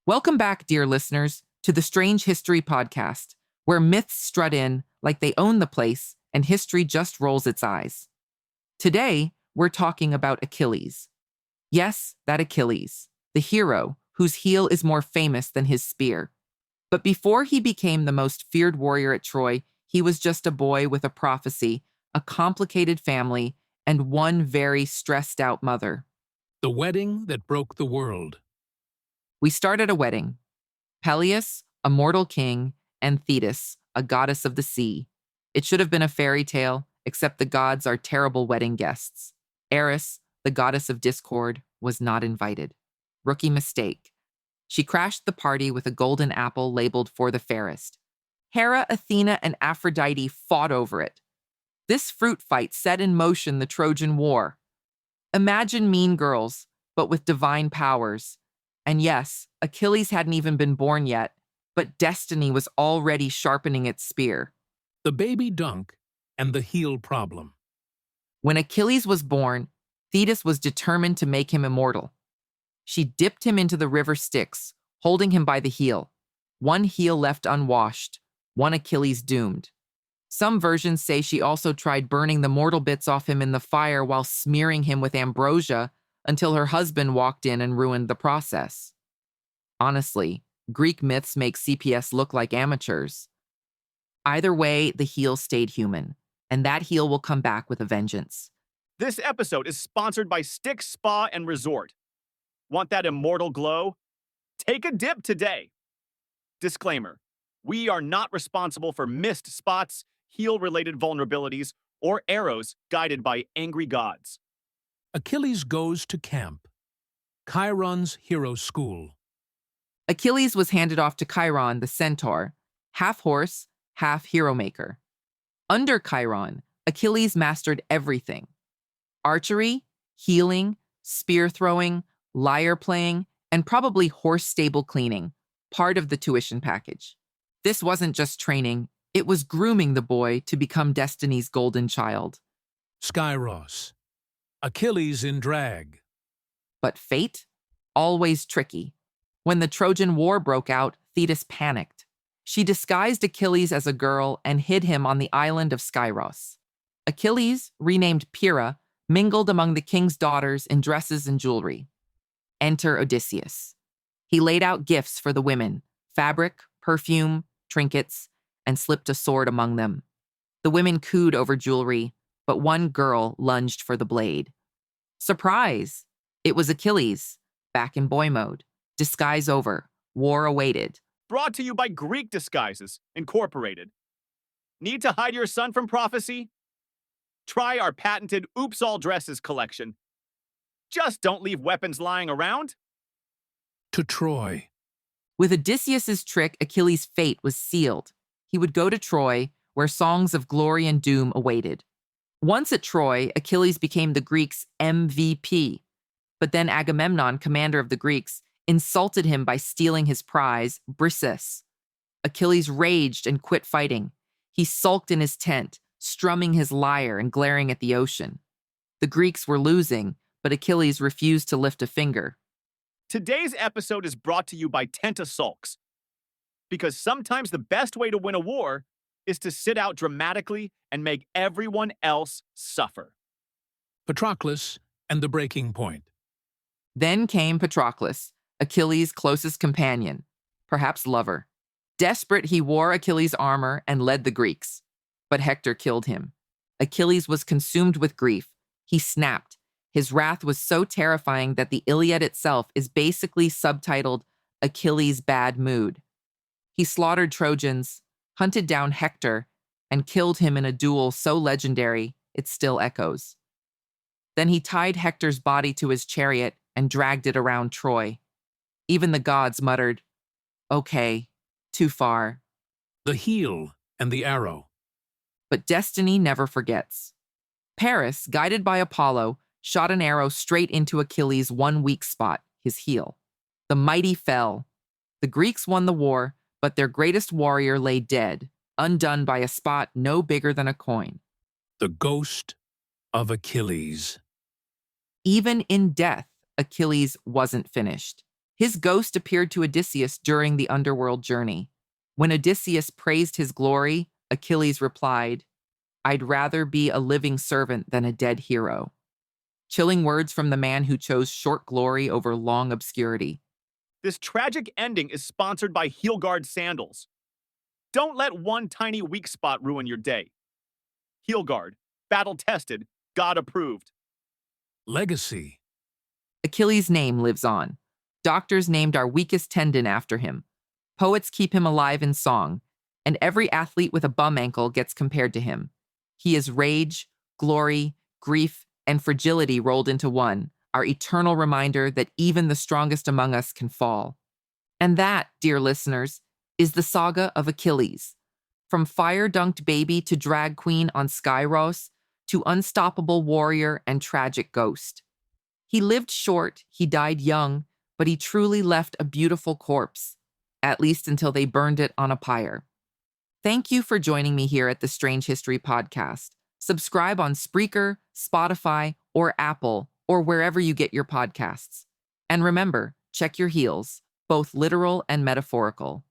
Welcome back, dear listeners, to the Strange History Podcast, where myths strut in like they own the place and history just rolls its eyes. Today, we're talking about Achilles. Yes, that Achilles, the hero whose heel is more famous than his spear. But before he became the most feared warrior at Troy, he was just a boy with a prophecy, a complicated family, and one very stressed out mother. The wedding that broke the world. We start at a wedding. Peleus, a mortal king, and Thetis, a goddess of the sea. It should have been a fairy tale, except the gods are terrible wedding guests. Eris, the goddess of discord, was not invited. Rookie mistake. She crashed the party with a golden apple labeled for the fairest. Hera, Athena, and Aphrodite fought over it. This fruit fight set in motion the Trojan War. Imagine Mean Girls, but with divine powers. And yes, Achilles hadn't even been born yet, but destiny was already sharpening its spear. The baby dunk and the heel problem. When Achilles was born, Thetis was determined to make him immortal. She dipped him into the River Styx, holding him by the heel. One heel left unwashed, one Achilles doomed. Some versions say she also tried burning the mortal bits off him in the fire while smearing him with ambrosia until her husband walked in and ruined the process. Honestly, Greek myths make CPS look like amateurs. Either way, the heel stayed human, and that heel will come back with a vengeance. This episode is sponsored by Styx Spa and Resort. Want that immortal glow? Take a dip today. Disclaimer: we are not responsible for missed spots, heel-related vulnerabilities, or arrows guided by angry gods. Achilles goes to camp. Chiron's hero school. Achilles was handed off to Chiron, the centaur, half horse, half hero maker. Under Chiron, Achilles mastered everything: archery, healing, spear throwing, lyre playing, and probably horse stable cleaning, part of the tuition package. This wasn't just training, it was grooming the boy to become destiny's golden child. Skyros. Achilles in drag. But fate? Always tricky. When the Trojan War broke out, Thetis panicked. She disguised Achilles as a girl and hid him on the island of Skyros. Achilles, renamed Pyrrha, mingled among the king's daughters in dresses and jewelry. Enter Odysseus. He laid out gifts for the women: fabric, perfume, trinkets, and slipped a sword among them. The women cooed over jewelry, but one girl lunged for the blade. Surprise! It was Achilles, back in boy mode. Disguise over. War awaited. Brought to you by Greek Disguises, Incorporated. Need to hide your son from prophecy? Try our patented Oops All Dresses collection. Just don't leave weapons lying around. To Troy. With Odysseus's trick, Achilles' fate was sealed. He would go to Troy, where songs of glory and doom awaited. Once at Troy, Achilles became the Greeks' MVP. But then Agamemnon, commander of the Greeks, insulted him by stealing his prize, Briseis. Achilles raged and quit fighting. He sulked in his tent, strumming his lyre and glaring at the ocean. The Greeks were losing, but Achilles refused to lift a finger. Today's episode is brought to you by Sulks. Because sometimes the best way to win a war is to sit out dramatically and make everyone else suffer. Patroclus and the breaking point. Then came Patroclus, Achilles' closest companion, perhaps lover. Desperate, he wore Achilles' armor and led the Greeks. But Hector killed him. Achilles was consumed with grief. He snapped. His wrath was so terrifying that the Iliad itself is basically subtitled Achilles' Bad Mood. He slaughtered Trojans, hunted down Hector, and killed him in a duel so legendary it still echoes. Then he tied Hector's body to his chariot and dragged it around Troy. Even the gods muttered, "Okay, too far." The heel and the arrow. But destiny never forgets. Paris, guided by Apollo, shot an arrow straight into Achilles' one weak spot, his heel. The mighty fell. The Greeks won the war, but their greatest warrior lay dead, undone by a spot no bigger than a coin. The ghost of Achilles. Even in death, Achilles wasn't finished. His ghost appeared to Odysseus during the underworld journey. When Odysseus praised his glory, Achilles replied, "I'd rather be a living servant than a dead hero." Chilling words from the man who chose short glory over long obscurity. This tragic ending is sponsored by heel guard sandals. Don't let one tiny weak spot ruin your day. Heel guard, battle tested, God approved. Legacy. Achilles' name lives on. Doctors named our weakest tendon after him. Poets keep him alive in song, and every athlete with a bum ankle gets compared to him. He is rage, glory, grief, and fragility rolled into one, our eternal reminder that even the strongest among us can fall. And that, dear listeners, is the saga of Achilles. From fire-dunked baby to drag queen on Skyros, to unstoppable warrior and tragic ghost. He lived short, he died young, but he truly left a beautiful corpse, at least until they burned it on a pyre. Thank you for joining me here at the Strange History Podcast. Subscribe on Spreaker, Spotify, or Apple, or wherever you get your podcasts. And remember, check your heels, both literal and metaphorical.